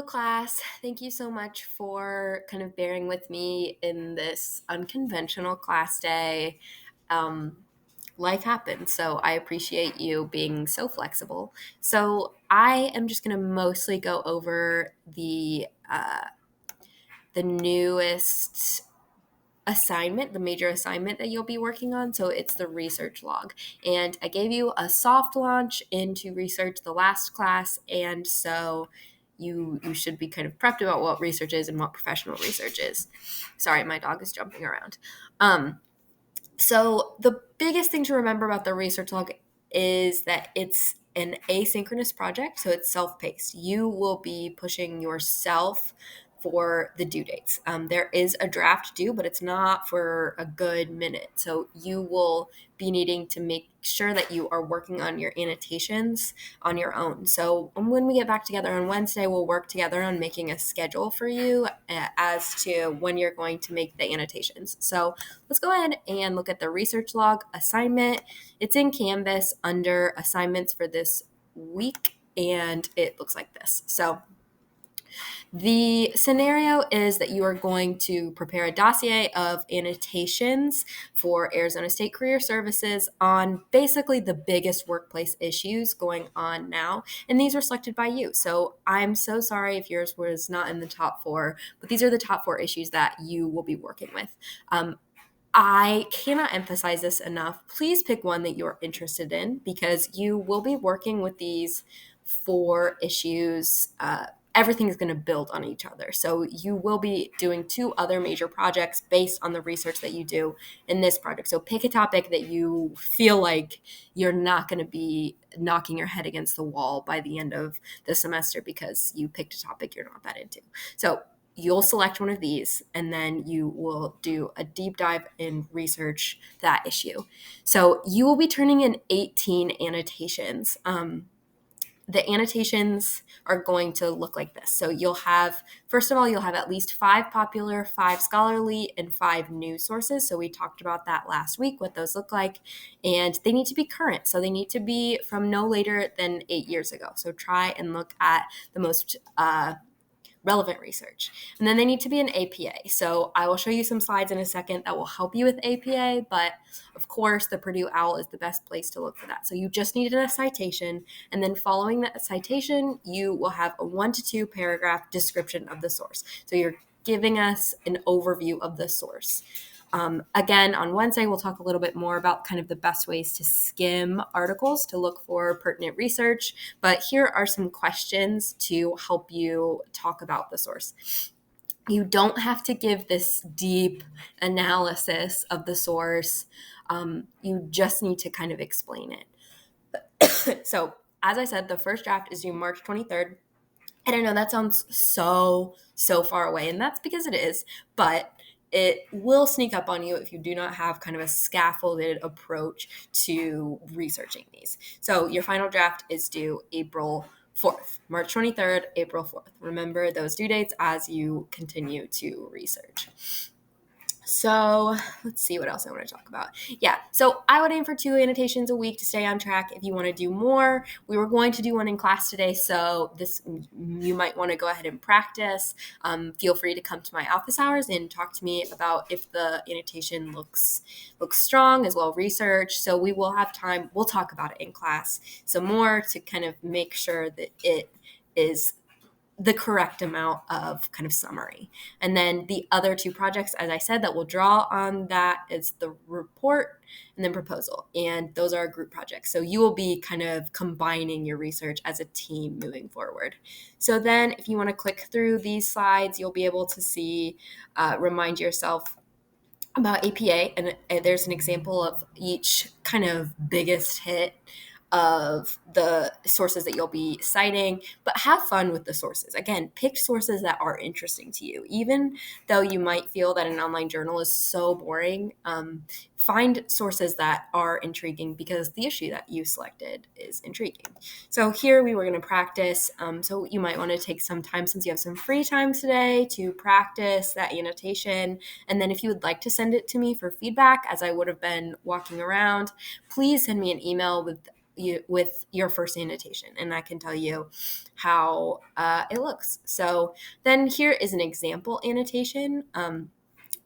class. Thank you so much for kind of bearing with me in this unconventional class day. Um, Life happens, so I appreciate you being so flexible. So I am just going to mostly go over the newest assignment, the major assignment that you'll be working on. So it's the research log. And I gave you a soft launch into research the last class. And so you should be kind of prepped about what research is and what professional research is. Sorry, my dog is jumping around. So the biggest thing to remember about the research log is that it's an asynchronous project, so it's self-paced. You will be pushing yourself for the due dates. There is a draft due, but it's not for a good minute. So you will be needing to make sure that you are working on your annotations on your own. So when we get back together on Wednesday, we'll work together on making a schedule for you as to when you're going to make the annotations. So let's go ahead and look at the research log assignment. It's in Canvas under assignments for this week, and it looks like this. So the scenario is that you are going to prepare a dossier of annotations for Arizona State Career Services on basically the biggest workplace issues going on now. And these were selected by you. So I'm so sorry if yours was not in the top four, but these are the top four issues that you will be working with. I cannot emphasize this enough. Please pick one that you're interested in because you will be working with these four issues. Everything is going to build on each other. So you will be doing two other major projects based on the research that you do in this project. So pick a topic that you feel like you're not going to be knocking your head against the wall by the end of the semester because you picked a topic you're not that into. So you'll select one of these and then you will do a deep dive and research that issue. So you will be turning in 18 annotations. The annotations are going to look like this. So you'll have, first of all, you'll have at least 5 popular, 5 scholarly, and 5 news sources. So we talked about that last week, what those look like. And they need to be current. So they need to be from no later than 8 years ago. So try and look at the most relevant research. And then they need to be an APA. So I will show you some slides in a second that will help you with APA, but of course the Purdue OWL is the best place to look for that. So you just needed a citation, and then following that citation, you will have a 1 to 2 paragraph description of the source. So you're giving us an overview of the source. Again, on Wednesday, we'll talk a little bit more about kind of the best ways to skim articles to look for pertinent research. But here are some questions to help you talk about the source. You don't have to give this deep analysis of the source. You just need to kind of explain it. So, as I said, the first draft is due March 23rd. And I know that sounds so far away, and that's because it is, but it will sneak up on you if you do not have kind of a scaffolded approach to researching these. So your final draft is due April 4th, March 23rd, April 4th. Remember those due dates as you continue to research. So let's see what else I want to talk about. Yeah, so I would aim for 2 annotations a week to stay on track. If you want to do more, we were going to do one in class today, so this you might want to go ahead and practice. Feel free to come to my office hours and talk to me about if the annotation looks strong as well researched. So we will have time. We'll talk about it in class some more to kind of make sure that it is the correct amount of kind of summary. And then the other 2 projects, as I said, that will draw on that is the report and then proposal. And those are group projects. So you will be kind of combining your research as a team moving forward. So then if you want to click through these slides, you'll be able to see, remind yourself about APA. And there's an example of each kind of biggest hit of the sources that you'll be citing, but have fun with the sources. Again, pick sources that are interesting to you. Even though you might feel that an online journal is so boring, find sources that are intriguing because the issue that you selected is intriguing. So here we were going to practice. So you might want to take some time since you have some free time today to practice that annotation. And then if you would like to send it to me for feedback, as I would have been walking around, please send me an email with with your first annotation, and I can tell you how it looks. So then here is an example annotation.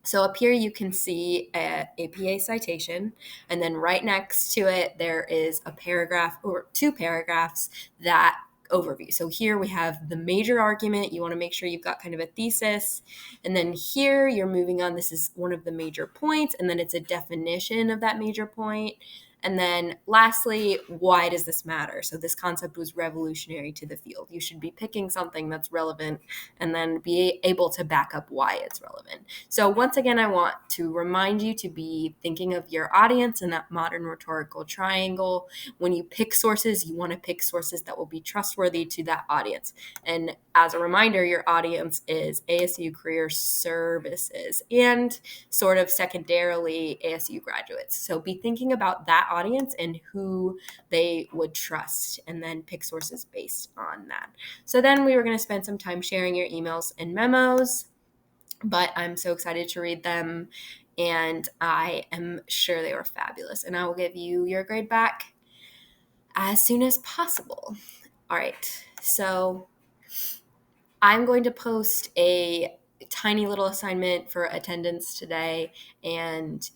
So up here you can see a APA citation, and then right next to it there is a paragraph or two paragraphs that overview. So here we have the major argument. You want to make sure you've got kind of a thesis, and then here you're moving on. This is one of the major points, and then it's a definition of that major point. And then lastly, why does this matter? So this concept was revolutionary to the field. You should be picking something that's relevant and then be able to back up why it's relevant. So once again, I want to remind you to be thinking of your audience in that modern rhetorical triangle. When you pick sources, you want to pick sources that will be trustworthy to that audience. And as a reminder, your audience is ASU Career Services and sort of secondarily ASU graduates. So be thinking about that audience and who they would trust, and then pick sources based on that. So then we were going to spend some time sharing your emails and memos, but I'm so excited to read them, and I am sure they were fabulous, and I will give you your grade back as soon as possible. All right, so I'm going to post a tiny little assignment for attendance today, and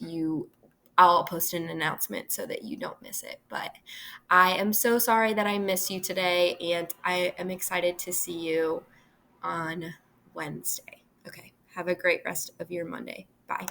I'll post an announcement so that you don't miss it. But I am so sorry that I miss you today, and I am excited to see you on Wednesday. Okay, have a great rest of your Monday.